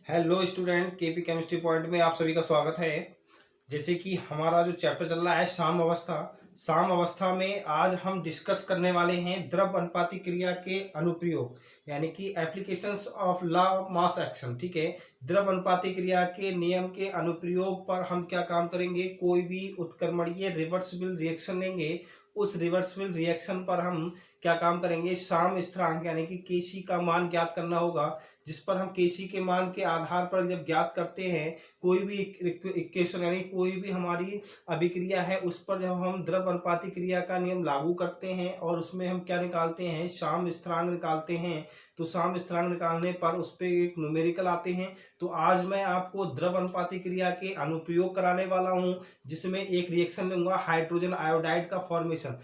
Hello student, KP chemistry point में आप सभी का स्वागत है। जैसे कि हमारा जो चैप्टर चल रहा है साम अवस्था में आज हम डिस्कस करने वाले हैं द्रव अनुपाती क्रिया के अनुप्रयोग, यानी कि applications of law of mass action. ठीक है, द्रव अनुपाती क्रिया के नियम के अनुप्रयोग पर हम क्या काम करेंगे, कोई भी उत्क्रमणीय रिवर्सिबल रिएक्शन लेंगे, उस रिवर्सिबल रिएक्शन पर हम क्या काम करेंगे, साम स्थिरांक यानी कि केसी का मान ज्ञात करना होगा, जिस पर हम केसी के मान के आधार पर जब ज्ञात करते हैं कोई भी इक्वेशन यानी कोई भी हमारी अभिक्रिया है, उस पर जब हम द्रव अनुपाती क्रिया का नियम लागू करते हैं और उसमें हम क्या निकालते हैं, साम स्थिरांक निकालते हैं। तो साम स्थिरांक निकालने पर उस पर एक न्यूमेरिकल आते हैं। तो आज मैं आपको द्रव अनुपाती क्रिया के अनुप्रयोग कराने वाला हूं, जिसमें एक रिएक्शन लूंगा हाइड्रोजन आयोडाइड का फॉर्मेशन।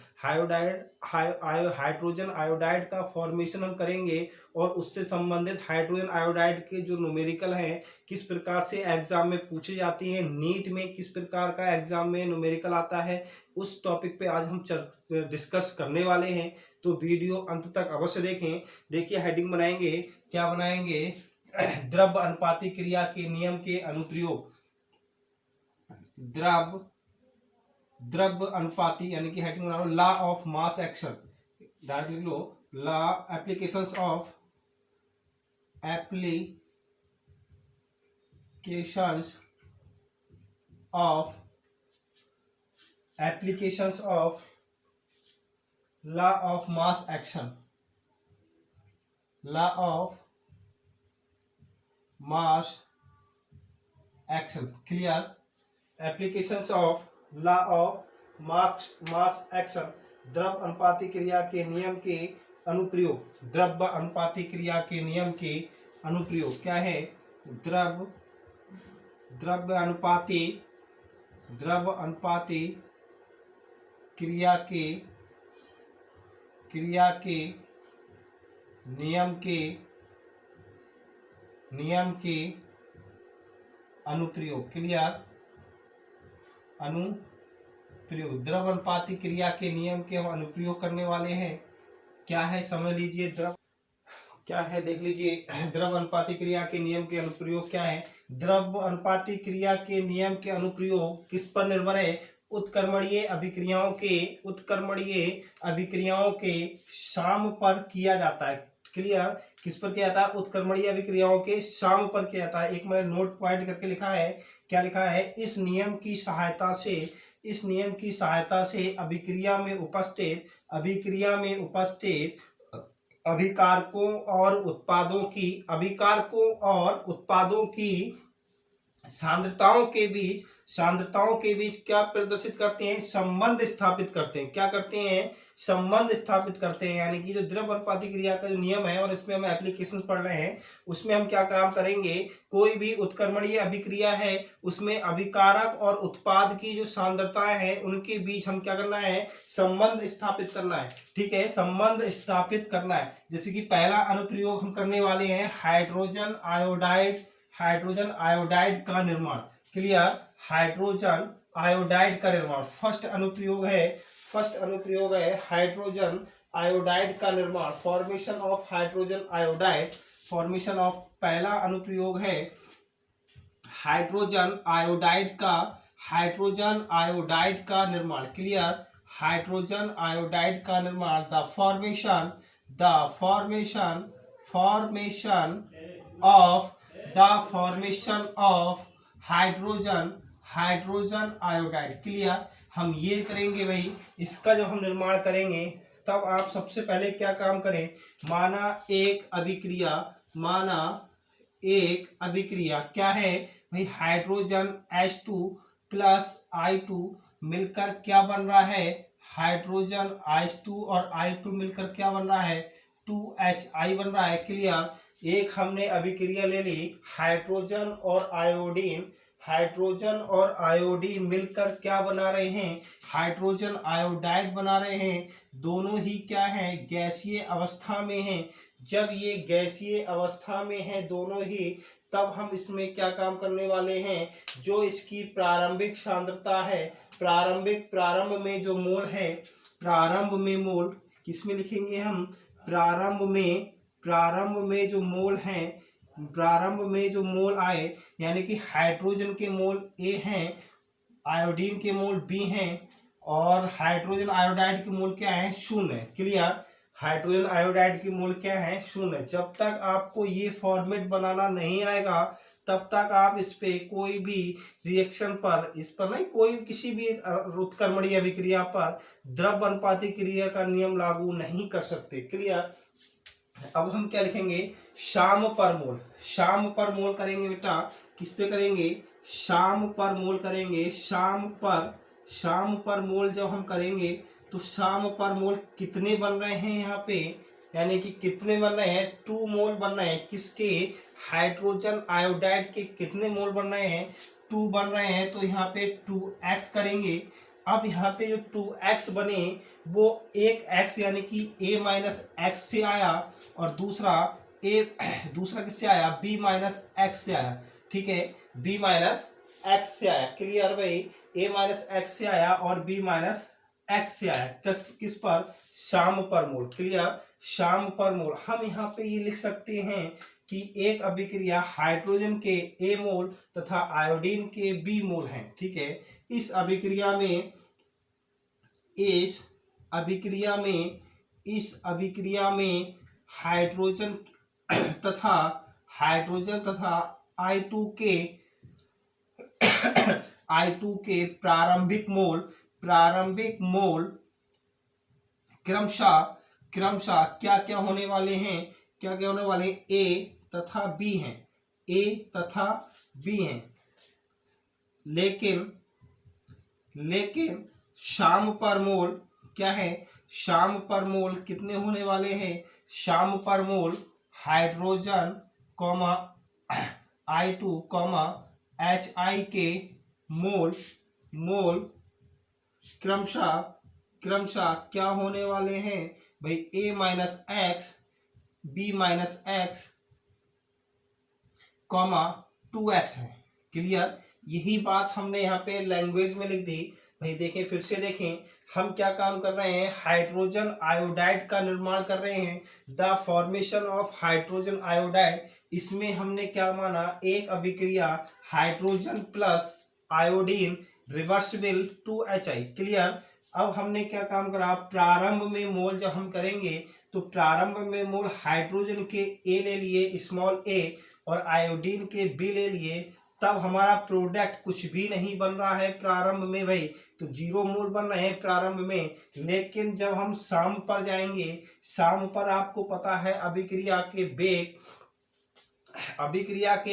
हाइड्रोजन आयोडाइड का फॉर्मेशन हम करेंगे और उससे संबंधित हाइड्रोजन आयोडाइड के जो न्यूमेरिकल हैं किस प्रकार से एग्जाम में पूछे जाती हैं, नीट में किस प्रकार का एग्जाम में न्यूमेरिकल आता है, उस टॉपिक पे आज हम डिस्कस करने वाले हैं। तो वीडियो अंत तक अवश्य देखें। देखिए हेडिंग बनाएंगे, क्या बनाएंगे, द्रव अनुपाती क्रिया के नियम के अनुप्रयोग। द्रव अनुपाती यानी कि हेडिंग बना लो law of mass action, direct लिख लो law applications of law of mass action, law of mass action. Clear, applications of law of mass action, द्रव अनुपाती क्रिया के नियम के अनुप्रयोग। द्रव अनुपाती क्रिया के नियम के अनुप्रयोग क्या है, द्रव अनुपाती क्रिया के नियम के अनुप्रयोग। क्लियर, अनुप्रयोग, द्रव अनुपाती क्रिया के नियम के हम अनुप्रयोग करने वाले हैं। क्या है समझ लीजिए, क्या है देख लीजिए, द्रव अनुपाती क्रिया के नियम के अनुप्रयोग क्या है। द्रव अनुपाती क्रिया के नियम के अनुप्रयोग किस पर निर्भर है, उत्क्रमणीय अभिक्रियाओं के साम पर किया जाता है। क्लियर, किस पर किया जाता है, उत्क्रमणीय अभिक्रियाओं के साम पर किया जाता है। एक मैंने नोट पॉइंट करके लिखा है, क्या लिखा है, इस नियम की सहायता से अभिक्रिया में उपस्थित अभिकारकों और उत्पादों की सांद्रताओं के बीच क्या प्रदर्शित करते हैं, संबंध स्थापित करते हैं। क्या करते हैं, संबंध स्थापित करते हैं। यानी कि जो द्रव अनुपाती क्रिया का जो नियम है और इसमें हम एप्लीकेशंस पढ़ रहे हैं, उसमें हम क्या काम करेंगे, कोई भी उत्क्रमणीय अभिक्रिया है उसमें अभिकारक और उत्पाद की जो सांद्रताएं हैं उनके बीच हम क्या करना है, संबंध स्थापित करना है। ठीक है, संबंध स्थापित करना है। जैसे कि पहला अनुप्रयोग हम करने वाले हैं हाइड्रोजन आयोडाइड का निर्माण। क्लियर, हाइड्रोजन आयोडाइड का निर्माण फर्स्ट अनुप्रयोग है हाइड्रोजन आयोडाइड का निर्माण, फॉर्मेशन ऑफ हाइड्रोजन आयोडाइड। पहला अनुप्रयोग है हाइड्रोजन आयोडाइड का निर्माण। क्लियर, हाइड्रोजन आयोडाइड का निर्माण, the formation of hydrogen iodide. Clear, हम ये करेंगे भाई, इसका जब हम निर्माण करेंगे तब आप सबसे पहले क्या काम करें, माना एक अभिक्रिया क्या है भाई, हाइड्रोजन H2 प्लस I2 मिलकर क्या बन रहा है, हाइड्रोजन H2 और I2 मिलकर क्या बन रहा है, 2HI बन रहा है। क्लियर, एक हमने अभिक्रिया ले ली, हाइड्रोजन और आयोडीन मिलकर क्या बना रहे हैं, हाइड्रोजन आयोडाइड बना रहे हैं। दोनों ही क्या हैं, गैसीय अवस्था में हैं। जब ये गैसीय अवस्था में है दोनों ही, तब हम इसमें क्या काम करने वाले हैं, जो इसकी प्रारंभिक सांद्रता है, प्रारंभ में जो मोल है, प्रारंभ में मोल किसमें लिखेंगे हम, प्रारंभ में जो मोल हैं प्रारंभ में जो मोल आए, यानी कि हाइड्रोजन के मोल ए हैं, आयोडीन के मोल बी हैं, और हाइड्रोजन आयोडाइड के मोल क्या है, शून्य। क्लियर। हाइड्रोजन आयोडाइड की मोल क्या है, शून्य। जब तक आपको ये फॉर्मेट बनाना नहीं आएगा तब तक आप इस पे कोई भी रिएक्शन पर, इस पर नहीं, कोई किसी भी उत्क्रमणीय अभिक्रिया पर द्रव अनुपाती क्रिया का नियम लागू नहीं कर सकते। क्लियर। अब हम क्या लिखेंगे, शाम पर मोल। शाम पर मोल करेंगे बेटा, किस पे करेंगे, शाम पर मोल करेंगे। शाम पर मोल जब हम करेंगे तो शाम पर मोल कितने बन रहे हैं यहाँ पे, यानी कि कितने बन रहे हैं, 2 मोल बन रहे हैं। किसके, हाइड्रोजन आयोडाइड के कितने मोल बन रहे हैं, 2 बन रहे हैं। तो यहाँ पे 2x करेंगे। अब यहाँ पे जो 2x बने वो एक x यानी कि a माइनस एक्स से आया, और दूसरा किससे आया, b माइनस एक्स से आया। ठीक है, b माइनस एक्स से आया। क्लियर भाई, a माइनस एक्स से आया और b माइनस एक्स से आया। किस पर, शाम पर मोल। क्लियर। शाम पर मोल हम यहाँ पे ये लिख सकते हैं कि एक अभिक्रिया हाइड्रोजन के a मोल तथा आयोडीन के b मोल हैं। ठीक है, इस अभिक्रिया में हाइड्रोजन तथा I2 के प्रारंभिक मोल क्रमशः क्या क्या होने वाले हैं, A तथा B हैं। लेकिन शाम पर मोल क्या है, शाम पर मोल कितने होने वाले हैं, शाम पर मोल हाइड्रोजन I2 HI के मोल क्रमशः क्या होने वाले हैं भाई, A minus x, B minus x, 2x है। क्लियर। यही बात हमने यहाँ पे लैंग्वेज में लिख दी भाई। देखें, फिर से देखें, हम क्या काम कर रहे हैं, हाइड्रोजन आयोडाइड का निर्माण कर रहे हैं, the formation of hydrogen iodide. इसमें हमने क्या माना, एक अभिक्रिया hydrogen plus iodine reversible 2HI। Clear. अब हमने क्या काम करा, प्रारंभ में मोल जब हम करेंगे तो प्रारंभ में मोल हाइड्रोजन के A ले लिए, स्मॉल a, और आयोडीन के B ले लिए, तब हमारा प्रोडक्ट कुछ भी नहीं बन रहा है प्रारंभ में भाई, तो 0 मोल बन रहे हैं प्रारंभ में। लेकिन जब हम शाम पर जाएंगे, शाम पर आपको पता है अभिक्रिया के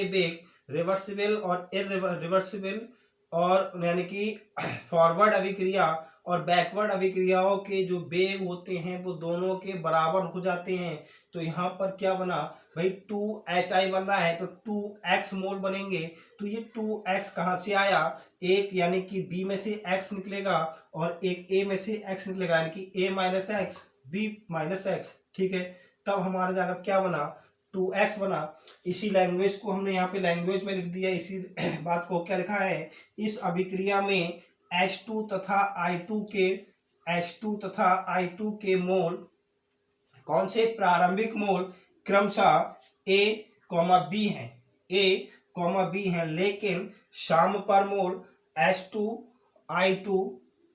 बेग रिवर्सिबल और इरिवर्सिबल, और यानी कि फॉरवर्ड अभिक्रिया और बैकवर्ड अभिक्रियाओं के जो बेग होते हैं वो दोनों के बराबर हो जाते हैं। तो यहाँ पर क्या बना भाई, 2HI बन रहा है तो 2x मोल बनेंगे। तो ये 2x कहाँ से आया, एक यानी कि B में से x निकलेगा और एक A में से x निकलेगा, यानी कि A minus x, B minus x. ठीक है, तब हमारा जाकर क्या बना, 2x बना। इसी लैंग्वेज को हमने यहाँ पे लैंग्वेज में लिख दिया। इसी बात को क्या लिखा है, इस अभिक्रिया में H2 तथा I2 के मोल, कौन से, प्रारंभिक मोल क्रमशः A, B हैं। लेकिन शाम पर मोल H2 I2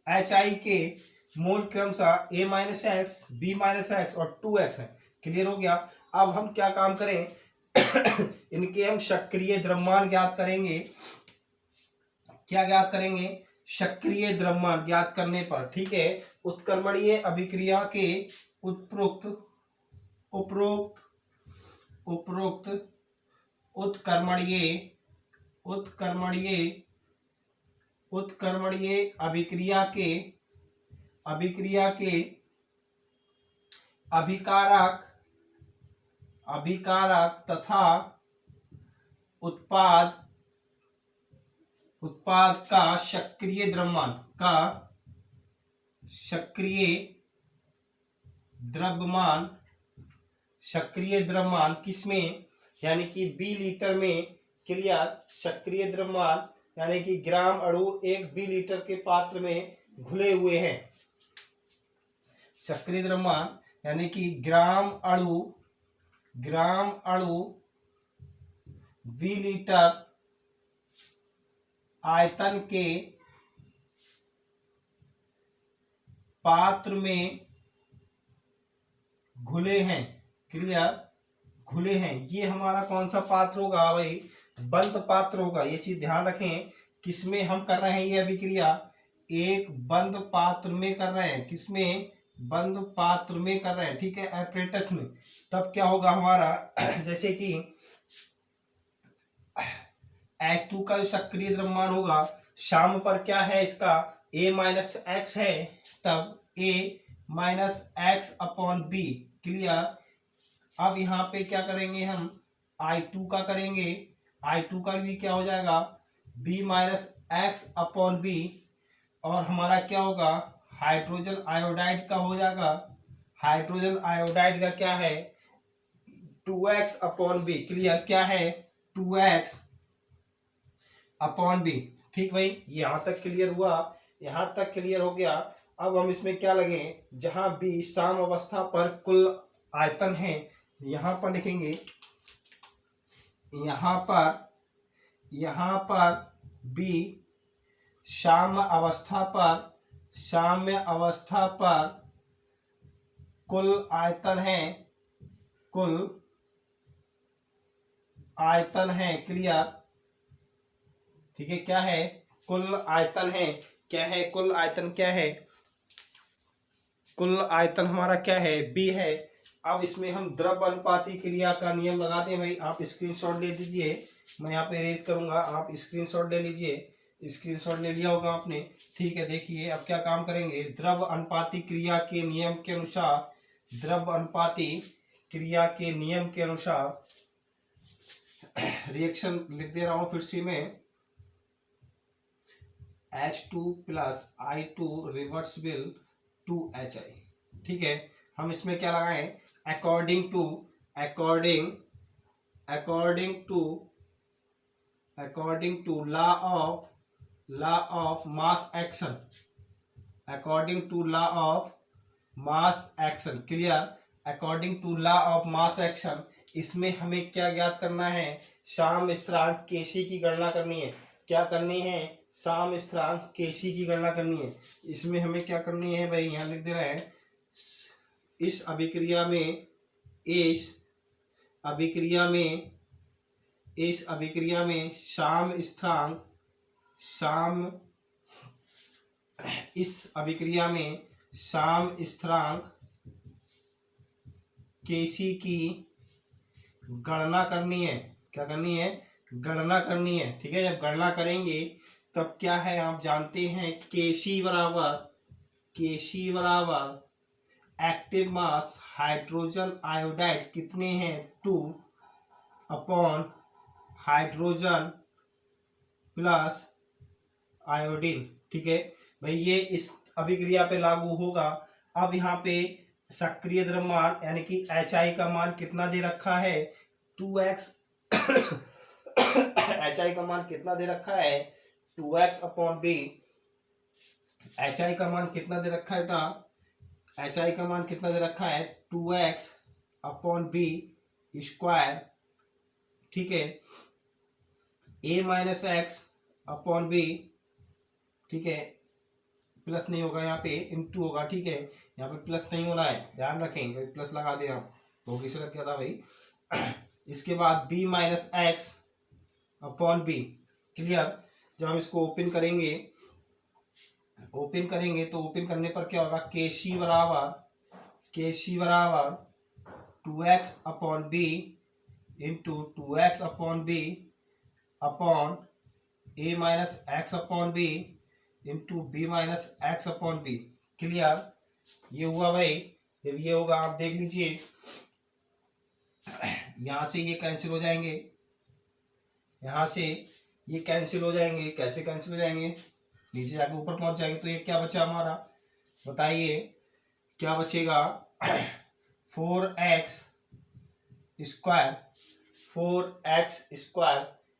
HI के मोल क्रमशः A minus x, B minus x और 2x है। क्लियर हो गया। अब हम क्या काम करें इनके हम सक्रिय द्रव्यमान ज्ञात करेंगे। क्या ज्ञात करेंगे, सक्रिय द्रव्यमान ज्ञात करने पर, ठीक है, उत्क्रमणीय अभिक्रिया के उपरोक्त उत्क्रमणीय अभिक्रिया के अभिकारक तथा उत्पाद का सक्रिय द्रव्यमान किसमें, यानी कि B लीटर में। क्लियर। सक्रिय द्रव्यमान यानी कि ग्राम अणु 1 B लीटर के पात्र में घुले हुए हैं। सक्रिय द्रव्यमान यानी कि ग्राम अणु V लीटर आयतन के पात्र में घुले हैं। क्लियर, घुले हैं। ये हमारा कौन सा पात्र होगा भाई? बंद पात्र होगा। ये चीज ध्यान रखें, किसमें हम कर रहे हैं ये अभिक्रिया? एक बंद पात्र में कर रहे हैं। किसमें? बंद पात्र में कर रहे हैं, ठीक है, एपरेटस में। तब क्या होगा हमारा जैसे कि H2 का जो सक्रिय द्रव्यमान होगा, शाम पर क्या है इसका? A माइनस एक्स है, तब A minus x upon b. Clear. अब यहाँ पे क्या करेंगे हम? I2 का करेंगे। I2 का भी क्या हो जाएगा? B minus x upon b. और हमारा क्या होगा? हाइड्रोजन आयोडाइड का हो जाएगा। हाइड्रोजन आयोडाइड का क्या है? 2x upon b. क्लियर, क्या है? 2x upon b. ठीक भाई, यहां तक क्लियर हुआ? यहां तक क्लियर हो गया। अब हम इसमें क्या लगे? जहां बी साम अवस्था पर कुल आयतन है, यहां पर लिखेंगे, यहां पर बी साम्य अवस्था पर कुल आयतन है। क्लियर, ठीक है, क्या है? कुल आयतन है। क्या है? कुल आयतन क्या है? कुल आयतन हमारा क्या है? बी है। अब इसमें हम द्रव अनुपाती क्रिया का नियम लगाते हैं भाई। आप स्क्रीनशॉट ले लीजिए, मैं यहाँ पे रेज करूंगा, आप स्क्रीनशॉट ले लीजिए। स्क्रीनशॉट ले लिया होगा आपने, ठीक है। देखिए अब क्या काम करेंगे। द्रव अनुपाती क्रिया के नियम के अनुसार, द्रव अनुपाती क्रिया के नियम के अनुसार रिएक्शन लिख दे रहा हूं फिर से मैं। H2 plus I2 reversible to HI, ठीक है। हम इसमें क्या लगाएं? According to law of mass action, according to law of mass action. Clear, according to law of mass action. इसमें हमें क्या ज्ञात करना है? साम स्थिरांक केसी की गणना करनी है। क्या करनी है? साम स्थिरांक केसी की गणना करनी है। इसमें हमें क्या करनी है भाई? यहाँ लिख दे रहे हैं, इस अभिक्रिया में साम स्थिरांक केसी की गणना करनी है। क्या करनी है? गणना करनी है, ठीक है। जब गणना करेंगे तब क्या है, आप जानते हैं, केसी बराबर एक्टिव मास हाइड्रोजन आयोडाइड कितने हैं? 2 अपॉन हाइड्रोजन प्लस आयोडीन, ठीक है भाई। ये इस अभिक्रिया पे लागू होगा। अब यहाँ पे सक्रिय द्रव्यमान यानी कि HI का मान कितना दे रखा है? 2x HI का मान कितना दे रखा है? 2x upon B. HI का मान कितना दे रखा है बेटा? HI का मान कितना दे रखा है? 2x अपॉन बी स्क्वायर, ठीक है। A minus x upon b, ठीक है, प्लस नहीं होगा यहाँ पे, इनटू होगा, ठीक है। यहाँ पे प्लस नहीं होना है, ध्यान रखें, प्लस लगा दें आप तो किसे लग गया था भाई। इसके बाद b minus x upon b. Clear, जब हम इसको ओपन करेंगे तो ओपन करने पर क्या होगा? केसी बराबर 2x upon B into 2x upon B upon a minus x upon B into B minus x upon b. Clear, ये हुआ भाई। फिर ये होगा, आप देख लीजिए, यहां से ये कैंसिल हो जाएंगे, यहां से ये कैंसिल हो जाएंगे। कैसे कैंसिल हो जाएंगे? नीचे जाके ऊपर पहुंच जाएंगे। तो ये क्या बचा हमारा? बताइए क्या बचेगा? 4x square,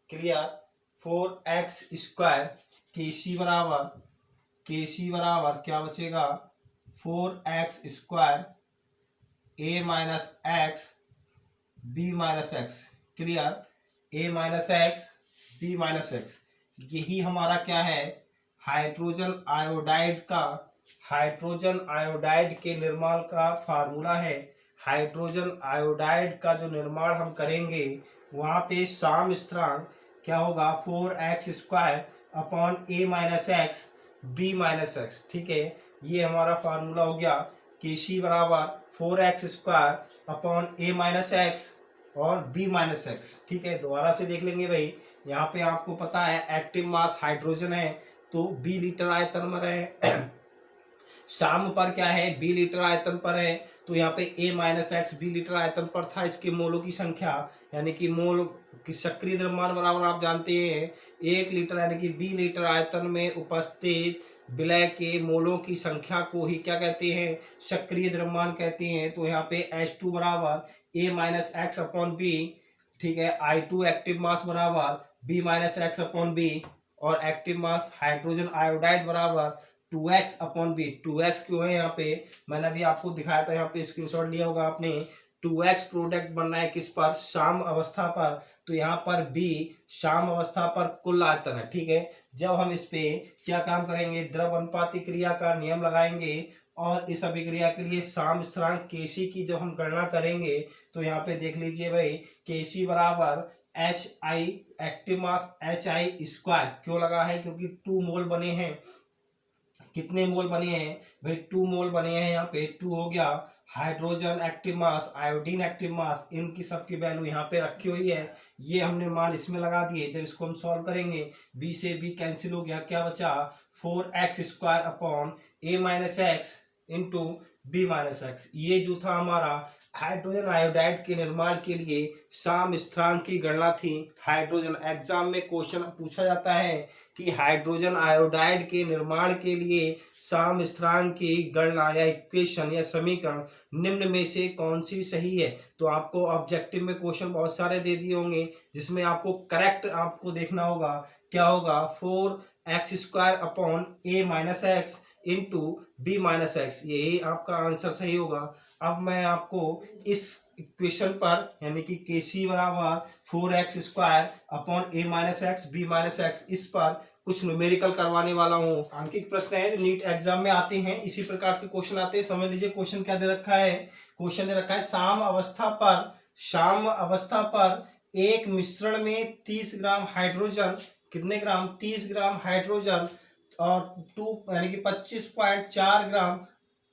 clear, 4x square. केसी बराबर क्या बचेगा? 4x square a minus x b minus x. Clear, A minus x B minus x. यही हमारा क्या है, हाइड्रोजन आयोडाइड के निर्माण का फार्मूला है। हाइड्रोजन आयोडाइड का जो निर्माण हम करेंगे वहां पे साम स्थिरांक क्या होगा, 4x² upon A minus x B minus x. ठीक है, ये हमारा फार्मूला हो गया। Kc बराबर 4x² upon A minus x और B माइनस एक्स। ठीक है, दोबारा से देख लेंगे भाई। यहाँ पे आपको पता है एक्टिव मास हाइड्रोजन है तो B लीटर आयतन में रहे, शाम पर क्या है B लीटर आयतन पर है, तो यहाँ पे A minus x B litre आयतन पर था। इसके मोलों की संख्या यानी कि मोल की सक्रिय द्रव्यमान बराबर आप जानते हैं 1 लीटर, यानी कि B लीटर आयतन में उपस्थित विलय के मोलों की संख्या को ही क्या कहते हैं, सक्रिय द्रव्यमान कहते हैं। तो यहाँ पे H2 बराबर A minus x upon B। ठीक है, I2 एक्टिव मास बराबर B minus x upon B, और एक्टिव मास हाइड्रोजन आयोडाइड बराबर 2x अपॉन बी। 2x क्यों है यहाँ पे, मैंने अभी आपको दिखाया था, यहाँ पे स्क्रीनशॉट लिया होगा आपने। 2x प्रोडक्ट बनना है किस पर, शाम अवस्था पर, तो यहाँ पर B शाम अवस्था पर कुल आयतन है। ठीक है, जब हम इस पे क्या काम करेंगे, द्रव अनुपाती क्रिया का नियम लगाएंगे और इस अभिक्रिया के लिए साम स्थिरांक Kc की जब हम गणना करेंगे तो यहाँ पे देख लीजिए भाई, Kc बराबर HI एक्टिव मास HI²। क्यों लगा है, क्योंकि 2 मोल बने हैं। कितने मोल बने हैं भाई, 2 मोल बने हैं। यहाँ पे 2 हो गया hydrogen active mass, iodine active mass, इनकी सबकी वैल्यू यहाँ पे रखी हुई है। ये हमने मान इसमें लगा दिए। जब इसको हम सॉल्व करेंगे B से B कैंसिल हो गया, क्या बचा 4x² upon A minus x into B minus x. ये जो था हमारा हाइड्रोजन आयोडाइड के निर्माण के लिए साम स्थिरांक की गणना थी। हाइड्रोजन एग्जाम में क्वेश्चन पूछा जाता है कि हाइड्रोजन आयोडाइड के निर्माण के लिए साम स्थिरांक की गणना या इक्वेशन या समीकरण निम्न में से कौन सी सही है। तो आपको ऑब्जेक्टिव में क्वेश्चन बहुत सारे दे दिए होंगे जिसमें आपको करेक्ट आपको देखना होगा क्या होगा, 4x² upon A minus x into B minus x, यही आपका आंसर सही होगा। अब मैं आपको इस इक्वेशन पर यानी कि Kc बराबर 4x² upon A minus x B minus x, इस पर कुछ न्यूमेरिकल करवाने वाला हूँ। अंकित प्रश्न है जो नीट एग्जाम में आते हैं, इसी प्रकार के क्वेश्चन आते हैं। समझ लीजिए क्वेश्चन क्या दे रखा है, क्वेश्चन दे रखा है शाम अवस्था पर एक मिश्रण में 30 ग्राम हाइड्रोजन, कितने ग्राम, 30 ग्राम हाइड्रोजन और 2 यानी कि 25.4 ग्राम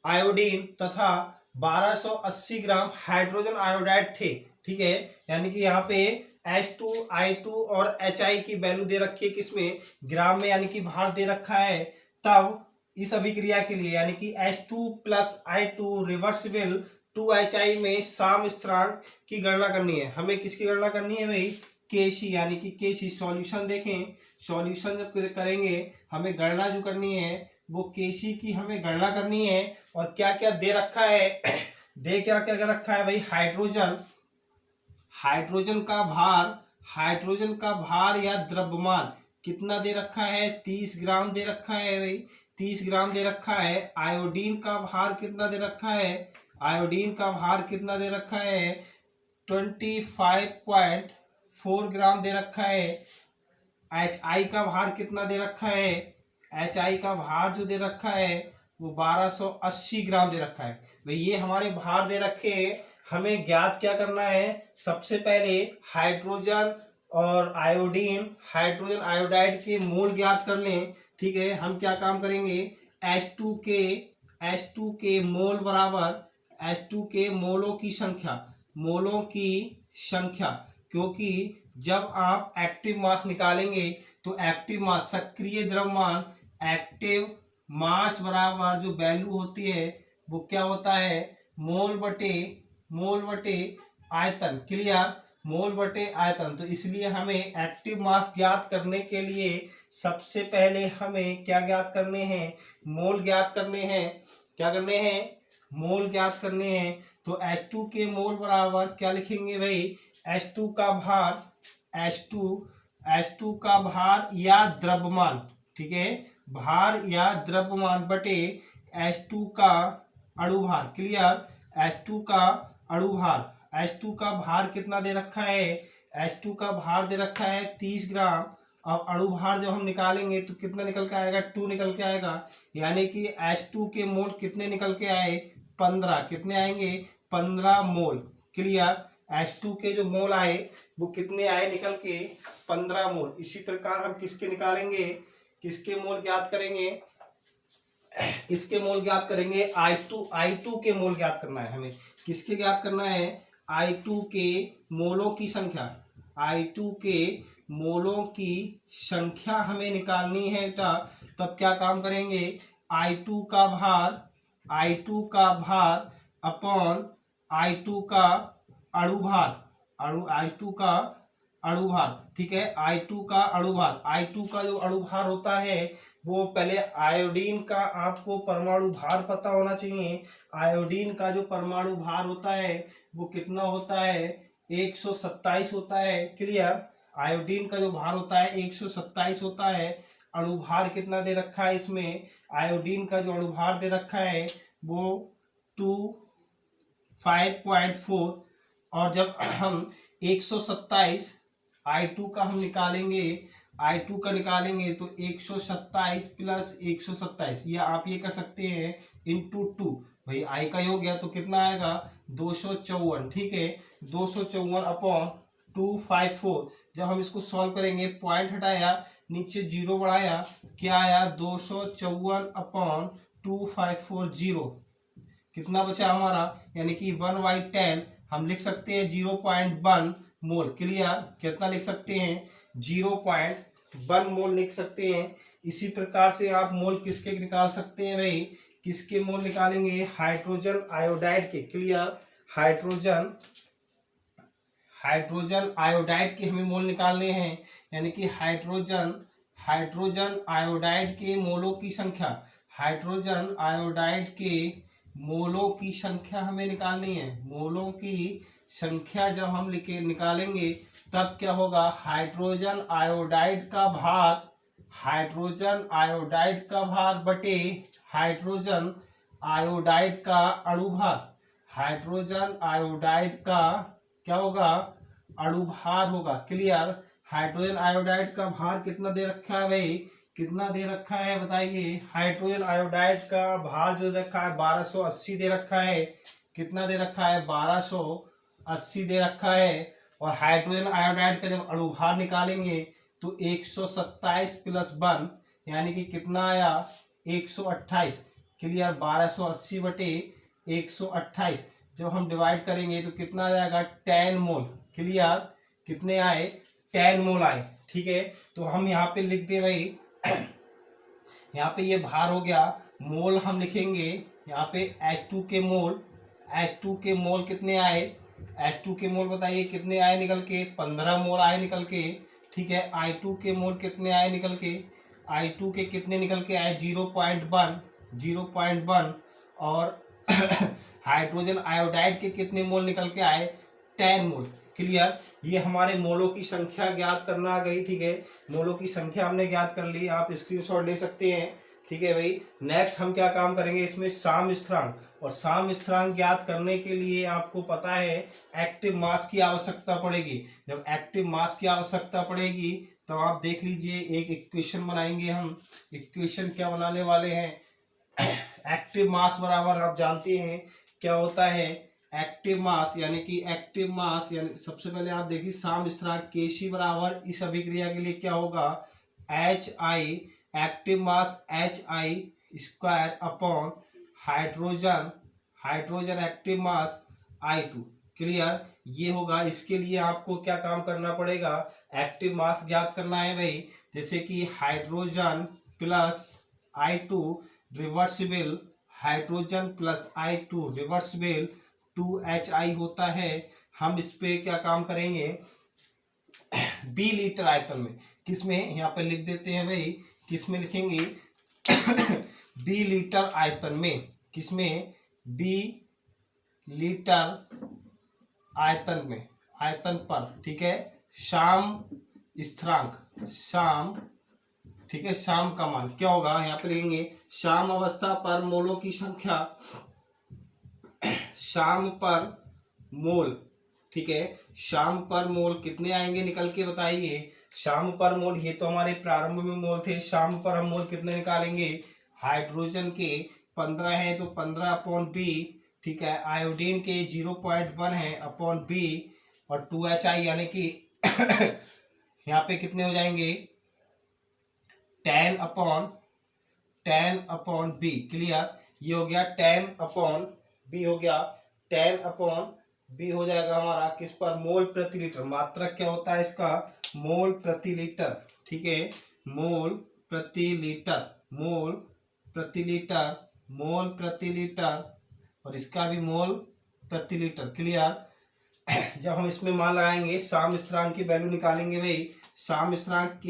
आयोडीन तथा 1280 ग्राम हाइड्रोजन आयोडाइड थे। ठीक है, यानी कि यहाँ पे H2, I2 और HI की वैल्यू दे रखी है किसमें, ग्राम में, यानी कि भार दे रखा है। तब इस अभिक्रिया के लिए यानी कि H2 plus I2 reversible 2HI में साम स्थिरांक की गणना करनी है। हमें किसकी गणना करनी है भाई, Kc, यानी कि Kc। सॉल्यूशन देखें, सॉल्यूशन जब करेंगे हमें गणना जो करनी है वो Kc की हमें गणना करनी है। और क्या क्या दे रखा है दे क्या क्या रखा है भाई, हाइड्रोजन का भार या द्रव्यमान कितना दे रखा है, 30 ग्राम दे रखा है भाई, 30 ग्राम दे रखा है। आयोडीन का भार कितना दे रखा है, आयोडीन का भार कितना दे रखा है, 25.4 ग्राम दे रखा है। HI का भार कितना दे रखा है, HI का भार जो दे रखा है वो 1280 ग्राम दे रखा है भाई। ये हमारे भार दे रखे हैं। हमें ज्ञात क्या करना है, सबसे पहले हाइड्रोजन और हाइड्रोजन आयोडाइड के मोल ज्ञात कर लें। ठीक है, हम क्या काम करेंगे, H2 के मोल बराबर H2 के मोलों की संख्या, क्योंकि जब आप एक्टिव मास निकालेंगे तो एक्टिव मास सक्रिय द्रव्यमान, एक्टिव मास बराबर जो वैल्यू होती है वो क्या होता है, मोल बटे आयतन। क्लियर, मोल बटे आयतन। तो इसलिए हमें एक्टिव मास ज्ञात करने के लिए सबसे पहले हमें क्या ज्ञात करने हैं, मोल ज्ञात करने हैं। क्या करने हैं, मोल ज्ञात करने हैं। तो H2 के मोल बराबर क्या लिखेंगे भाई, H2 का भार या द्रव्यमान। ठीक है, भार या द्रव्यमान बटे H2 का अणुभार। क्लियर, H2 का अणुभार, H2 का भार कितना दे रखा है, H2 का भार दे रखा है 30 ग्राम। अब अणु भार जब हम निकालेंगे तो कितना निकल के आएगा, 2 निकल के आएगा। यानी कि H2 के मोल कितने निकल के आए, 15। कितने आएंगे, 15 मोल। क्लियर। H2 के जो मोल आए वो कितने आए निकल के, 15 मोल। इसी प्रकार हम किसके निकालेंगे, किसके मोल ज्ञात करेंगे, किसके मोल ज्ञात करेंगे, I2 के मोल ज्ञात करना है हमें। किसके ज्ञात करना है, I2 के मोलों की संख्या। I2 के मोलों की संख्या हमें निकालनी है बेटा। तब क्या काम करेंगे, I2 का भार, I2 का भार अपॉन I2 का अणुभार, I2 का अणुभार। ठीक है, I2 का अणुभार। I2 का जो अणुभार होता है वो, पहले आयोडीन का आपको परमाणु भार पता होना चाहिए। आयोडीन का जो परमाणु भार होता है वो कितना होता है, 127 होता है। क्लियर। आयोडीन का जो भार होता है 127 होता है। अणुभार कितना दे रखा है इसमें, आयोडीन का जो अणुभार दे रखा है वो 5.4। और जब हम 127 I2 का हम निकालेंगे, I2 का निकालेंगे तो 127 प्लस 127, या आप ये कर सकते हैं इंटू 2। भाई I का योग गया तो कितना आएगा, 254। ठीक है, 254 अपॉन 254। जब हम इसको सॉल्व करेंगे, पॉइंट हटाया, नीचे जीरो बढ़ाया, क्या आया, 254 अपॉन 2540। कितना बचा हमारा, यानी कि 1/10 हम लिख सकते हैं 0.1 मोल। क्लियर। कितना लिख सकते हैं, 0.1 मोल लिख सकते हैं। इसी प्रकार से आप मोल किसके निकाल सकते हैं भाई, किसके मोल निकालेंगे, हाइड्रोजन आयोडाइड के। क्लियर। हाइड्रोजन आयोडाइड के हमें मोल निकालने हैं। यानी कि हाइड्रोजन आयोडाइड के मोलों की संख्या, हाइड्रोजन आयोडाइड के मोलों की संख्या हमें निकालनी है। मोलों की संख्या जब हम निकालेंगे तब क्या होगा, हाइड्रोजन आयोडाइड का भार बटे हाइड्रोजन आयोडाइड का अणुभार। हाइड्रोजन आयोडाइड का क्या होगा, अणुभार होगा। क्लियर। हाइड्रोजन आयोडाइड का भार कितना दे रखा है भाई, कितना दे रखा है बताइए। हाइड्रोजन आयोडाइड का भार जो रखा है 1280 दे रखा है। कितना दे रखा है, 1280 दे रखा है। और हाइड्रोजन आयोडाइड का जब अणुभार निकालेंगे तो 127 प्लस 1 यानी कि कितना आया, 128। क्लियर। 1280 बटे 128 जब हम डिवाइड करेंगे तो कितना आ जाएगा, 10 मोल। क्लियर। कितने आए, 10 मोल आए। ठीक है, तो हम यहाँ पे लिख दे भाई, यहाँ पे ये भार हो गया। मोल हम लिखेंगे यहाँ पे H2 के मोल। H2 के मोल कितने आए, H2 के मोल बताइए कितने आए निकल के, 15 मोल आए निकल के। ठीक है, I2 के मोल कितने आए निकल के, I2 के कितने निकल के आए, 0.1। और हाइड्रोजन आयोडाइड के कितने मोल निकल के आए, 10 मोल। क्लियर। ये हमारे मोलों की संख्या ज्ञात करना आ गई। ठीक है, मोलों की संख्या हमने ज्ञात कर ली, आप स्क्रीनशॉट ले सकते हैं। ठीक है भाई, नेक्स्ट हम क्या काम करेंगे इसमें, साम स्थिरांक। और साम स्थिरांक ज्ञात करने के लिए आपको पता है एक्टिव मास की आवश्यकता पड़ेगी। जब एक्टिव मास की आवश्यकता पड़ेगी तो आप देख लीजिए, एक इक्वेशन बनाएंगे हम। इक्वेशन क्या बनाने वाले हैं, एक्टिव मास बराबर आप जानते हैं क्या होता है, एक्टिव मास यानी सबसे पहले आप देखिए साम स्थिरांक Kc बराबर इस अभिक्रिया के लिए क्या होगा, HI active mass HI square upon hydrogen active मास I2। क्लियर। ये होगा। इसके लिए आपको क्या काम करना पड़ेगा, एक्टिव मास ज्ञात करना है भाई। जैसे कि hydrogen plus I2 reversible, hydrogen plus I2 reversible 2HI होता है। हम इस पे क्या काम करेंगे, B लीटर आयतन में, किसमें, यहाँ पे लिख देते हैं भाई, किसमें लिखेंगे B लीटर आयतन में। किसमें, B लीटर आयतन में, आयतन पर। ठीक है, साम स्थिरांक, ठीक है, शाम का मान क्या होगा, यहाँ पे लिखेंगे शाम अवस्था पर मोलों की संख्या, शाम पर मोल। ठीक है। शाम पर मोल कितने आएंगे निकल के बताइए। शाम पर मोल, ये तो हमारे प्रारंभ में मोल थे, शाम पर हम मोल कितने निकालेंगे। हाइड्रोजन के 15 है तो 15 अपॉन बी, ठीक है। आयोडीन के 0.1 है अपॉन बी, और 2HI यानी कि यहाँ पे कितने हो जाएंगे 10 अपॉन बी। क्लियर, ये हो गया 10 अपॉन बी हो गया, 10 अपॉन बी हो जाएगा हमारा किस पर, मोल प्रति लीटर। मात्रक क्या होता है इसका, मोल प्रति लीटर, ठीक है। मोल प्रति लीटर, मोल प्रति लीटर, मोल प्रति लीटर, और इसका भी मोल प्रति लीटर। क्लियर, जब हम इसमें मान लगाएंगे साम स्थिरांक की वैल्यू निकालेंगे भाई। साम स्थिरांक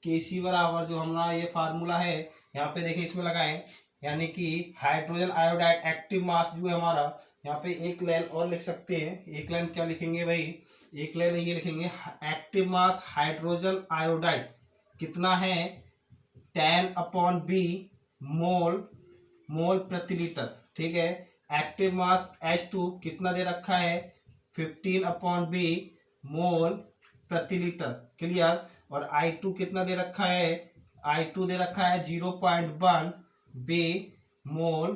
केसी बराबर जो हमारा ये फार्मूला है, यहाँ पे देखिए इसमें लगाएं, यानी कि हाइड्रोजन आयोडाइड एक्टिव मास जो है हमारा, यहाँ पे एक लाइन और लिख सकते हैं। एक लाइन क्या लिखेंगे भाई, एक लाइन ये लिखेंगे, एक्टिव मास हाइड्रोजन आयोडाइड कितना है 10/b मोल प्रति लीटर, ठीक है। एक्टिव मास H2 कितना दे रखा है 15/b मोल प्रति लीटर। क्लियर, और I2 कितना दे रखा है, I2 दे रखा है 0.1 बी मोल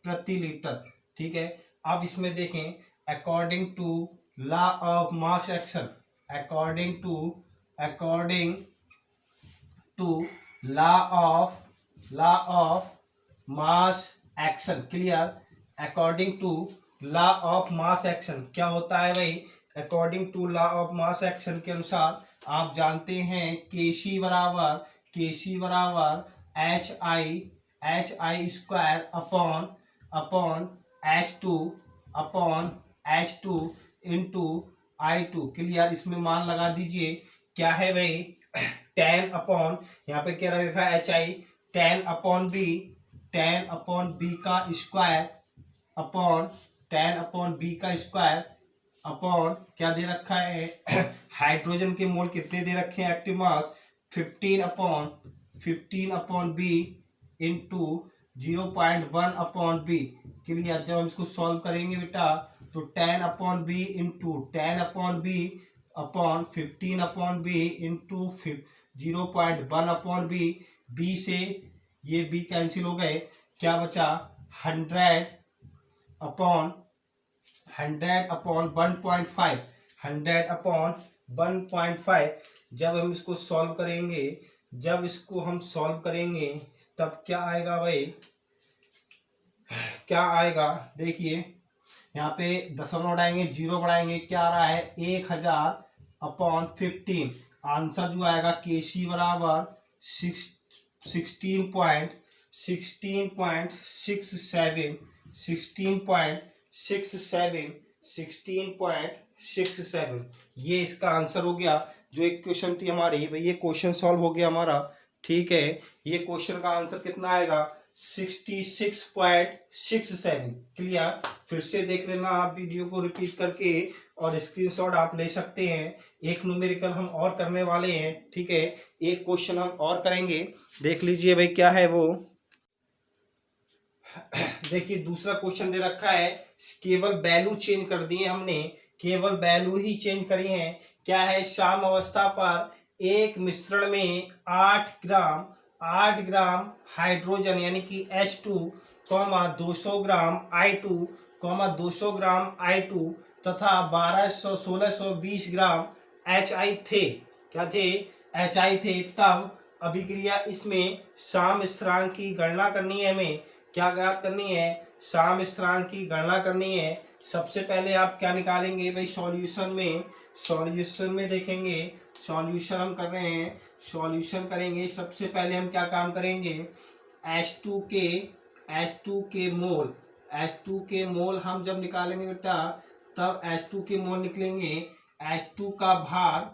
प्रति लीटर, ठीक है। अब इसमें देखें, according to law of mass action, according to law of mass action. Clear, according to law of mass action क्या होता है भाई, according to law of mass action के अनुसार आप जानते हैं केसी बराबर H I square upon H2 into I2। Clear, इसमें मान लगा दीजिए क्या है भाई 10 अपॉन, यहाँ पे क्या लिखा है HI 10/b का स्क्वायर अपॉन 10/b का स्क्वायर अपॉन क्या दे रखा है हाइड्रोजन के मोल कितने दे रखे हैं active mass 15/b into 0.1/b। Clear, जब हम इसको सॉल्व करेंगे बेटा तो 10/b into 10/b upon 15/b into 0.1/b, b से ये b कैंसिल हो गए, क्या बचा 100 अपॉन 100/1.5, 100/1.5। जब हम इसको सॉल्व करेंगे, तब क्या आएगा भाई, क्या आएगा देखिए, यहाँ पे दशमलव बढ़ाएंगे, 0 बढ़ाएंगे, क्या आ रहा है 1000/15। आंसर जो आएगा केसी बराबर 16.67, ये इसका आंसर हो गया। जो एक क्वेश्चन थी हमारी भाई, ये क्वेश्चन सॉल्व हो गया हमारा, ठीक है। ये क्वेश्चन का आंसर कितना आएगा 66.67। क्लियर, फिर से देख लेना आप वीडियो को रिपीट करके, और स्क्रीनशॉट आप ले सकते हैं। एक न्यूमेरिकल हम और करने वाले हैं, ठीक है। एक क्वेश्चन हम और करेंगे, देख लीजिए भाई क्या है वो। देखिए दूसरा क्वेश्चन दे रखा है, केवल वैल्यू चेंज कर दिए हमने, केवल वैल्यू ही चेंज करी है। क्या है, साम अवस्था पर एक मिश्रण में 8 ग्राम हाइड्रोजन यानी कि H2, 200 ग्राम I2 तथा 1620 ग्राम HI थे। क्या थे, HI थे। तब अभिक्रिया इसमें साम स्थिरांक की गणना करनी है, हमें क्या ज्ञात करनी है, साम स्थिरांक की गणना करनी है। सबसे पहले आप क्या निकालेंगे भाई, सॉल्यूशन में देखेंगे, सॉल्यूशन हम कर रहे हैं, सॉल्यूशन करेंगे। सबसे पहले हम क्या काम करेंगे, H2 के मोल हम जब निकालेंगे बेटा, तब H2 के मोल निकलेंगे। H2 का भार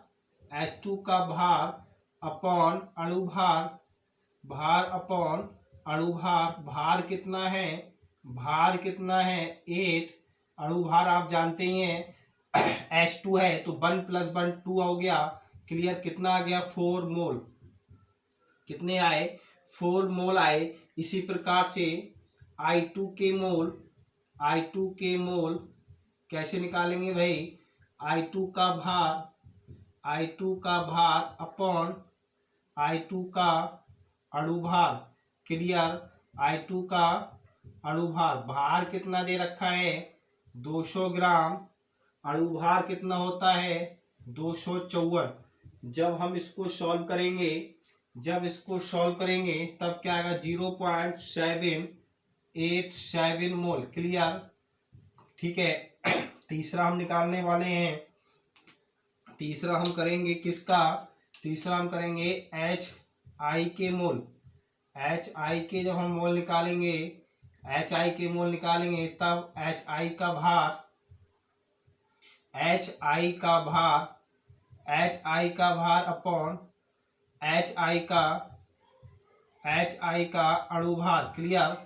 अपॉन अणुभार, भार कितना है 8। अणुभार आप जानते ही हैं H2 है तो 1 + 1 2 हो गया। क्लियर, कितना आ गया 4 मोल, कितने आए 4 मोल आए। इसी प्रकार से I2 के मोल कैसे निकालेंगे भाई, I2 का भार अपॉन I2 का अणुभार। क्लियर, I2 का अणुभार, भार कितना दे रखा है 200 ग्राम, अणुभार कितना होता है 254। जब हम इसको सॉल्व करेंगे तब क्या आएगा 0.787 मोल। क्लियर, ठीक है। तीसरा हम निकालने वाले हैं, तीसरा हम करेंगे किसका, तीसरा हम करेंगे HI के मोल। HI के जब हम मोल निकालेंगे, HI के मोल निकालेंगे तब HI का भार अपॉन HI का अणुभार। क्लियर,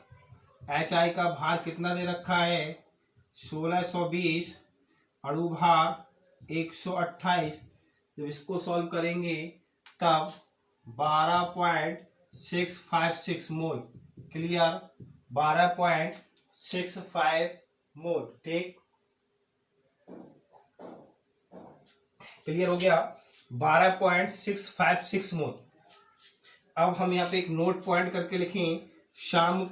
HI का भार कितना दे रखा है 1620, अणुभार 128। जब इसको सॉल्व करेंगे तब 12.656 मोल। क्लियर, 12.65 मोल। ठीक, क्लियर हो गया, 12.656 मोल। अब हम यहाँ पे एक नोट पॉइंट करके लिखें, शाम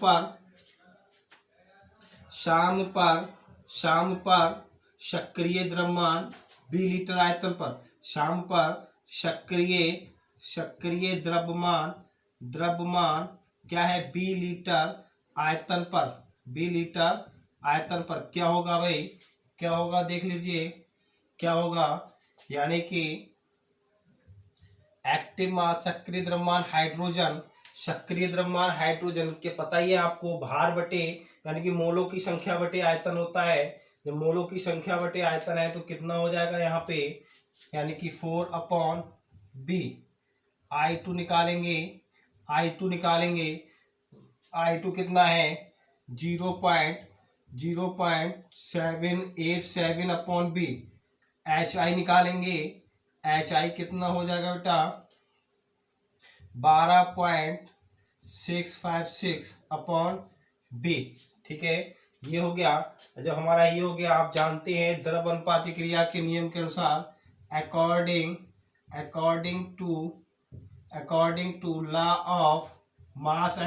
पर सक्रिय द्रव्यमान 20 लीटर आयतन पर, शाम पर सक्रिय द्रव्यमान क्या है 20 लीटर आयतन पर, क्या होगा भाई, क्या होगा देख लीजिए क्या होगा, यानी कि एक्टिव मास सक्रिय द्रव्यमान हाइड्रोजन के पता ही है आपको, भार बटे यानी कि मोलों की संख्या बटे आयतन होता है। जब मोलों की संख्या बटे आयतन है तो कितना हो जाएगा यहाँ पे, यानी कि 4/B। I2 निकालेंगे, I2 कितना है 0.787/B। HI निकालेंगे, HI कितना हो जाएगा बेटा 12.656/B। ठीक है, ये हो गया। जब हमारा ये हो गया, आप जानते हैं द्रव अनुपाती क्रिया के नियम के अनुसार according to law of mass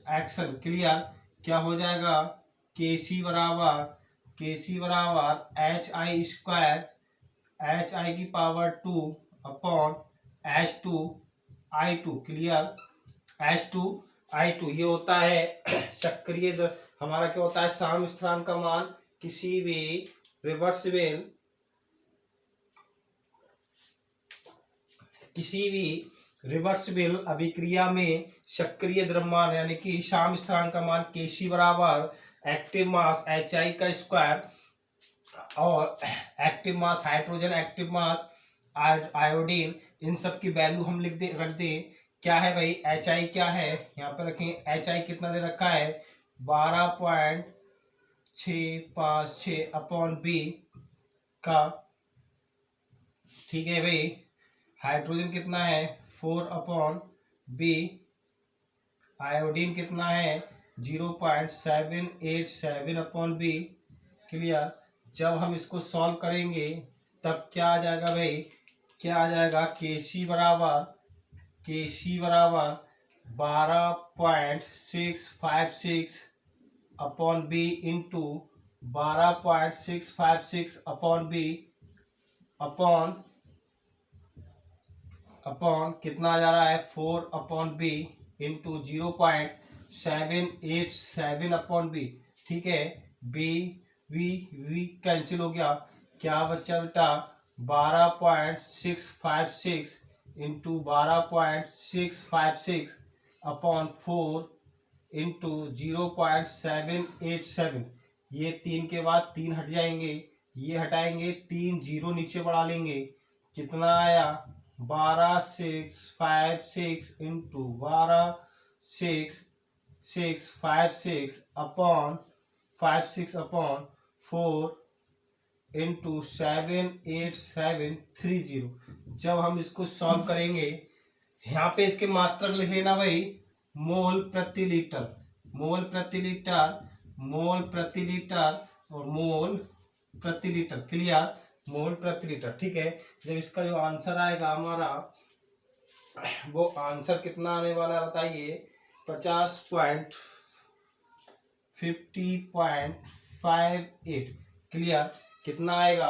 action, clear, क्या हो जाएगा Kc बराबर HI स्क्वायर HI की power 2 upon H2I2। Clear, H2I2 ये होता है सक्रिय हमारा क्या होता है साम्य स्थिरांक का मान किसी भी रिवर्सिबल अभिक्रिया में सक्रिय द्रव्यमान यानी कि साम्य स्थिरांक का मान Kc बराबर एक्टिव मास HI का स्क्वायर और active mass hydrogen, active mass iodine, इन सब की वैल्यू हम रख दे। क्या है भाई HI, क्या है यहाँ पे रखें, HI कितना दे रखा है 12.656/B का। ठीक है भाई, हाइड्रोजन कितना है 4/B, आयोडीन कितना है 0.787/B। क्लियर, जब हम इसको सॉल्व करेंगे तब क्या आ जाएगा भाई, क्या आ जाएगा Kc बराबर 12.656/B इंटू 12.656/B अपॉन कितना आ जा रहा है 4/B इंटू 0.787/B। ठीक है, वी कैंसिल हो गया, क्या बच्चा बेटा 12.656 इंटू 12.656 अपॉन 4 इंटू 0.787। ये 3 के बाद 3 हट जाएंगे, ये हटाएंगे, 3 जीरो नीचे बढ़ा लेंगे, कितना आया 12.656 इंटू 12.656 अपॉन 4 इंटू 78730। जब हम इसको सॉल्व करेंगे, यहाँ पे इसके मात्रक लिख लेना भाई, मोल प्रति लीटर मोल प्रति लीटर और मोल प्रति लीटर। क्लियर, मोल प्रति लीटर। ठीक है, जब इसका जो आंसर आएगा हमारा, वो आंसर कितना आने वाला है बताइए, 50.50.58। क्लियर, कितना आएगा,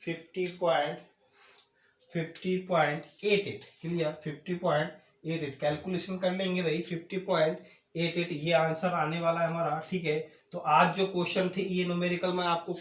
50.88। क्लियर, 50.88 कैलकुलेशन कर लेंगे भाई, 50.88 ये आंसर आने वाला है हमारा। ठीक है, तो आज जो क्वेश्चन थे ये न्यूमेरिकल में आपको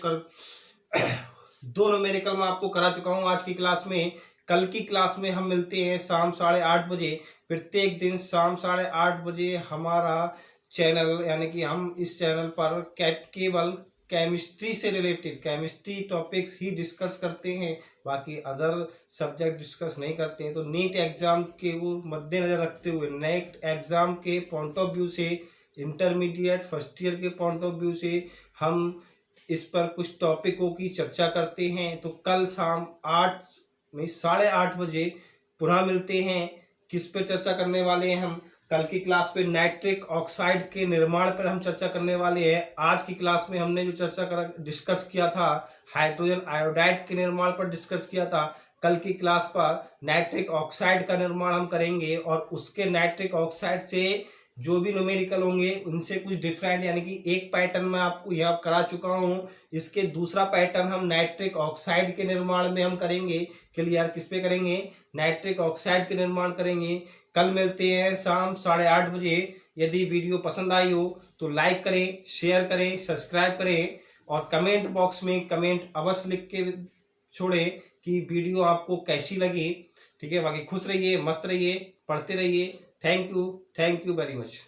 दो न्यूमेरिकल में आपको करा चुका हूँ आज की क्लास में। कल की क्लास में हम मिलते हैं शाम 8:30 बजे। प्रत्येक दिन शाम 8:30 बजे हमारा चैनल, यानी कि हम इस चैनल पर केवल केमिस्ट्री से रिलेटेड केमिस्ट्री टॉपिक्स ही डिस्कस करते हैं, बाकी अदर सब्जेक्ट डिस्कस नहीं करते हैं। तो नीट एग्जाम के वो मद्देनजर रखते हुए, नेट एग्जाम के पॉइंट ऑफ व्यू से, इंटरमीडिएट फर्स्ट ईयर के पॉइंट ऑफ व्यू से हम इस पर कुछ टॉपिकों की चर्चा करते हैं। तो कल शाम 8:30 बजे पुनः मिलते हैं। किस पे चर्चा करने वाले हैं हम? कल की क्लास पे नाइट्रिक ऑक्साइड के निर्माण पर हम चर्चा करने वाले हैं। आज की क्लास में हमने जो डिस्कस किया था, हाइड्रोजन आयोडाइड के निर्माण पर डिस्कस किया था। कल की क्लास पर नाइट्रिक ऑक्साइड का निर्माण हम करेंगे, और उसके नाइट्रिक ऑक्साइड से जो भी न्यूमेरिकल होंगे उनसे कुछ डिफरेंट, यानी कि एक पैटर्न मैं आपको यहाँ करा चुका हूँ, इसके दूसरा पैटर्न हम नाइट्रिक ऑक्साइड के निर्माण में हम करेंगे। क्लियर, किस पे करेंगे? नाइट्रिक ऑक्साइड के निर्माण करेंगे। कल मिलते हैं शाम 8:30 बजे। यदि वीडियो पसंद आई हो तो लाइक करें, शेयर करें, सब्सक्राइब करें, और कमेंट बॉक्स में कमेंट अवश्य लिख के छोड़े कि वीडियो आपको कैसी लगी। ठीक है, बाकी खुश रहिए, मस्त रहिए, पढ़ते रहिए। Thank you very much.